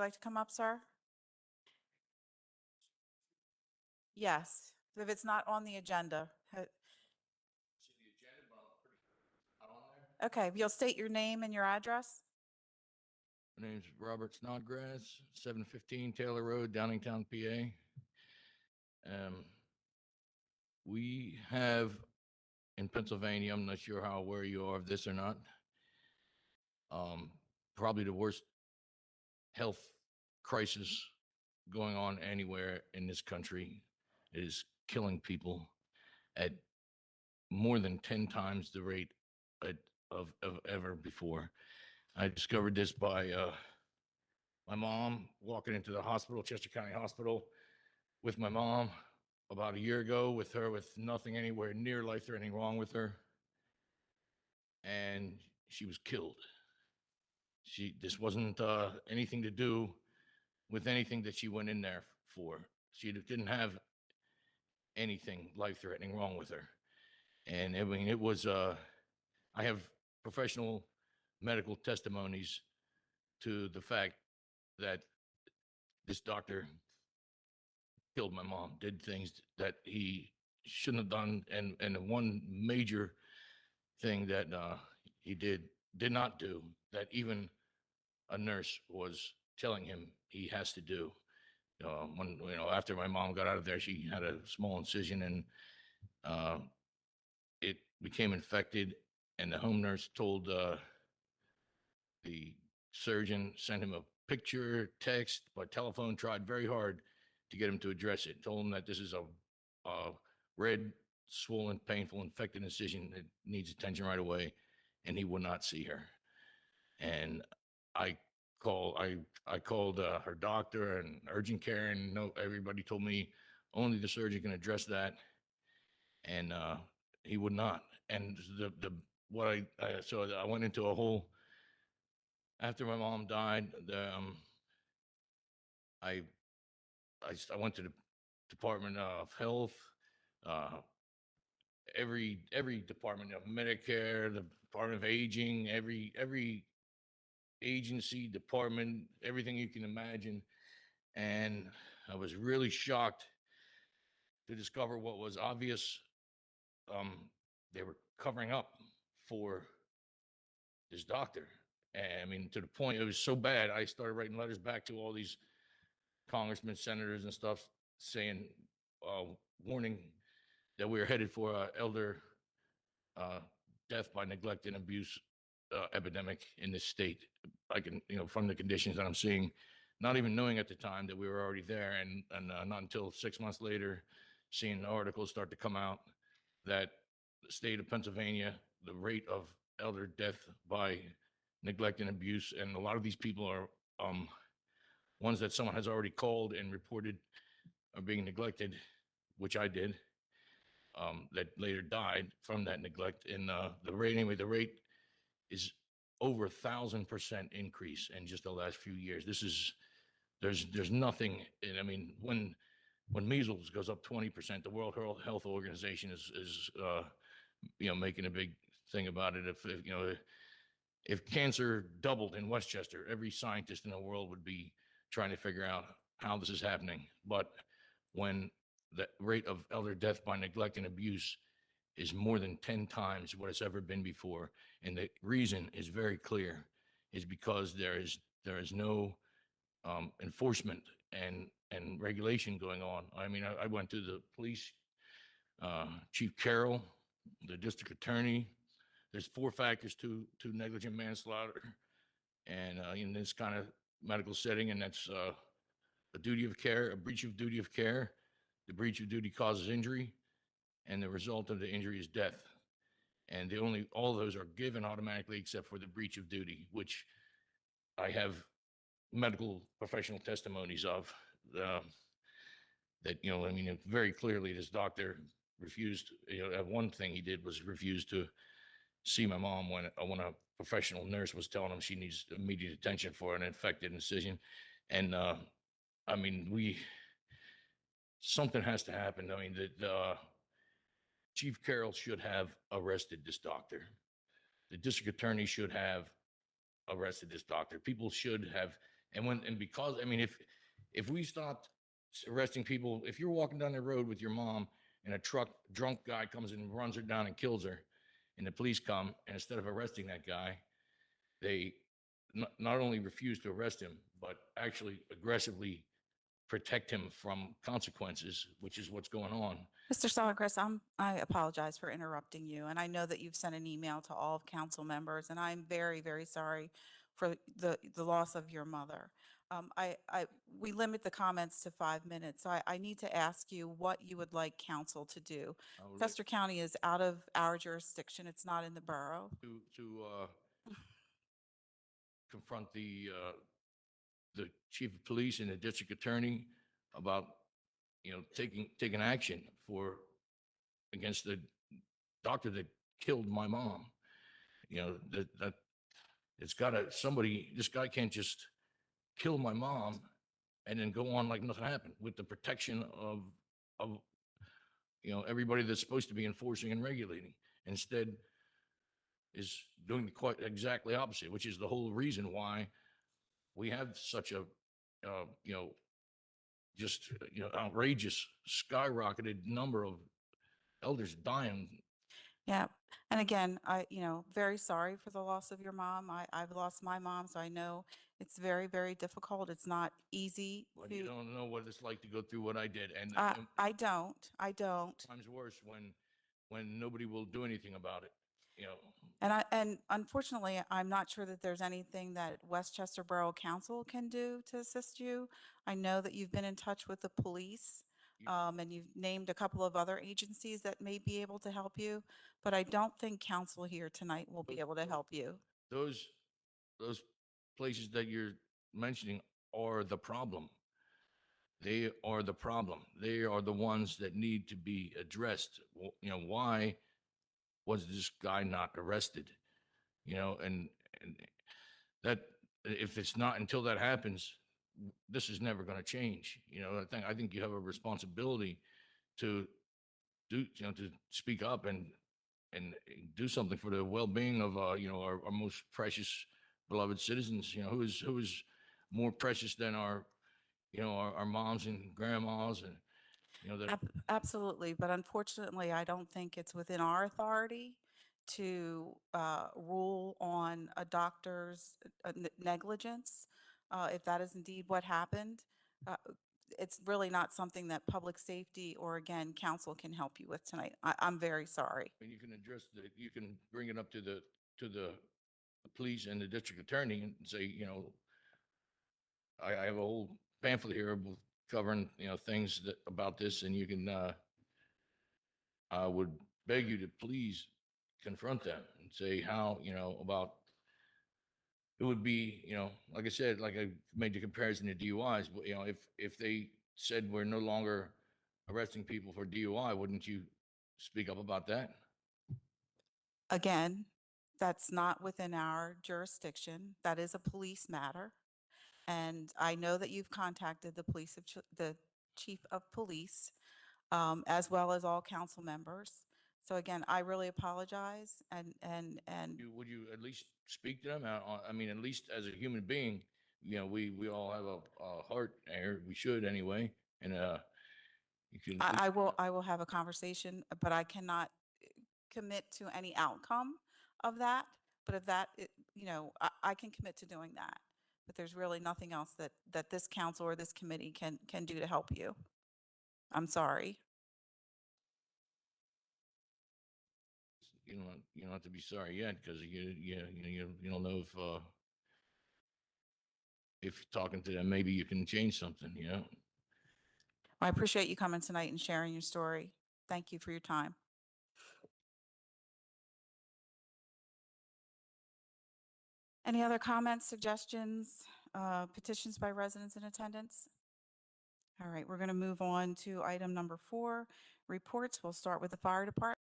like to come up, sir? Yes, if it's not on the agenda. Okay, you'll state your name and your address? My name's Robert Snodgrass, 715 Taylor Road, Downingtown, PA. We have in Pennsylvania, I'm not sure how aware you are of this or not, probably the worst health crisis going on anywhere in this country. It is killing people at more than 10 times the rate of ever before. I discovered this by my mom walking into the hospital, Chester County Hospital, with my mom about a year ago, with her with nothing anywhere near life-threatening wrong with her. And she was killed. This wasn't anything to do with anything that she went in there for. She didn't have anything life-threatening wrong with her. And I mean, it was, I have professional medical testimonies to the fact that this doctor killed my mom, did things that he shouldn't have done. And the one major thing that he did not do, that even a nurse was telling him he has to do. When, after my mom got out of there, she had a small incision and it became infected. And the home nurse told the surgeon, sent him a picture, text, by telephone, tried very hard to get him to address it. Told him that this is a red, swollen, painful, infected incision that needs attention right away, and he would not see her. And I called her doctor and urgent care, and no, everybody told me only the surgeon can address that, and he would not. And so I went into a whole. After my mom died, I went to the Department of Health, every department of Medicare, the Department of Aging, every agency, department, everything you can imagine. And I was really shocked to discover what was obvious. They were covering up for this doctor. And I mean, to the point, it was so bad, I started writing letters back to all these congressmen, senators, and stuff, saying, warning that we were headed for an elder death by neglect and abuse epidemic in this state. I can, from the conditions that I'm seeing, not even knowing at the time that we were already there, and not until 6 months later, seeing articles start to come out that the state of Pennsylvania, the rate of elder death by neglect and abuse, and a lot of these people are ones that someone has already called and reported are being neglected, which I did, that later died from that neglect. And the rate is over 1,000% increase in just the last few years. There's nothing. And I mean, when measles goes up 20%, the World Health Organization is making a big thing about it. If cancer doubled in Westchester, every scientist in the world would be trying to figure out how this is happening. But when the rate of elder death by neglect and abuse is more than 10 times what it's ever been before, and the reason is very clear, is because there is no enforcement and regulation going on. I mean, I went to the police, Chief Carroll, the district attorney. There's 4 factors to negligent manslaughter, and in this kind of medical setting, and that's a duty of care, a breach of duty of care. The breach of duty causes injury, and the result of the injury is death. And all of those are given automatically except for the breach of duty, which I have medical professional testimonies of. That I mean, very clearly, this doctor refused. One thing he did was refuse to see my mom when a professional nurse was telling him she needs immediate attention for an infected incision. And I mean, something has to happen. I mean, the Chief Carroll should have arrested this doctor. The district attorney should have arrested this doctor. People should have And because, I mean, if we stopped arresting people, if you're walking down the road with your mom and a drunk guy comes and runs her down and kills her, and the police come, and instead of arresting that guy, they not only refuse to arrest him, but actually aggressively protect him from consequences, which is what's going on. Mr. Saлагris, I apologize for interrupting you, and I know that you've sent an email to all of council members, and I'm very, very sorry for the loss of your mother. We limit the comments to 5 minutes, so I need to ask you what you would like council to do. I would like Chester County is out of our jurisdiction. It's not in the borough. to confront the chief of police and the district attorney about, taking action against the doctor that killed my mom. That it's gotta, this guy can't just kill my mom and then go on like nothing happened with the protection of, everybody that's supposed to be enforcing and regulating. Instead is doing the quite exactly opposite, which is the whole reason why we have such a, just, outrageous skyrocketed number of elders dying. Yeah. And again, very sorry for the loss of your mom. I've lost my mom, so I know it's very, very difficult. It's not easy But you to, don't know what it's like to go through what I did. And I don't. times worse when nobody will do anything about it, And unfortunately, I'm not sure that there's anything that Westchester Borough Council can do to assist you. I know that you've been in touch with the police, You- and you've named a couple of other agencies that may be able to help you, but I don't think council here tonight will be Those- able to those- help you. those places that you're mentioning are the problem. They are the problem. They are the ones that need to be addressed. Why was this guy not arrested? And that, if it's not until that happens, this is never going to change. I think you have a responsibility to to speak up and do something for the well-being of, our most precious beloved citizens, who is more precious than our moms and grandmas, and that. Absolutely, but unfortunately, I don't think it's within our authority to rule on a doctor's negligence, if that is indeed what happened. Uh, it's really not something that public safety or, again, council can help you with tonight. I'm very sorry. And you can bring it up to the police and the district attorney and say, I have a whole pamphlet here covering, things about this, and you can, I would beg you to please confront them and say how, about, it would be, like I said, like I made the comparison to DUIs, but, if they said we're no longer arresting people for DUI, wouldn't you speak up about that? Again, that's not within our jurisdiction. That is a police matter. And I know that you've contacted the chief of police, as well as all council members. So again, I really apologize and Would you at least speak to them? I mean, at least as a human being, we all have a heart, or we should anyway. And you can. At least- I will have a conversation, but I cannot commit to any outcome of that. But if that, I can commit to doing that. But there's really nothing else that this council or this committee can do to help you. I'm sorry. You don't have to be sorry yet, because you don't know if talking to them, maybe you can change something. I appreciate you coming tonight and sharing your story. Thank you for your time. Any other comments, suggestions, petitions by residents in attendance? All right, we're going to move on to item number 4, reports. We'll start with the fire department.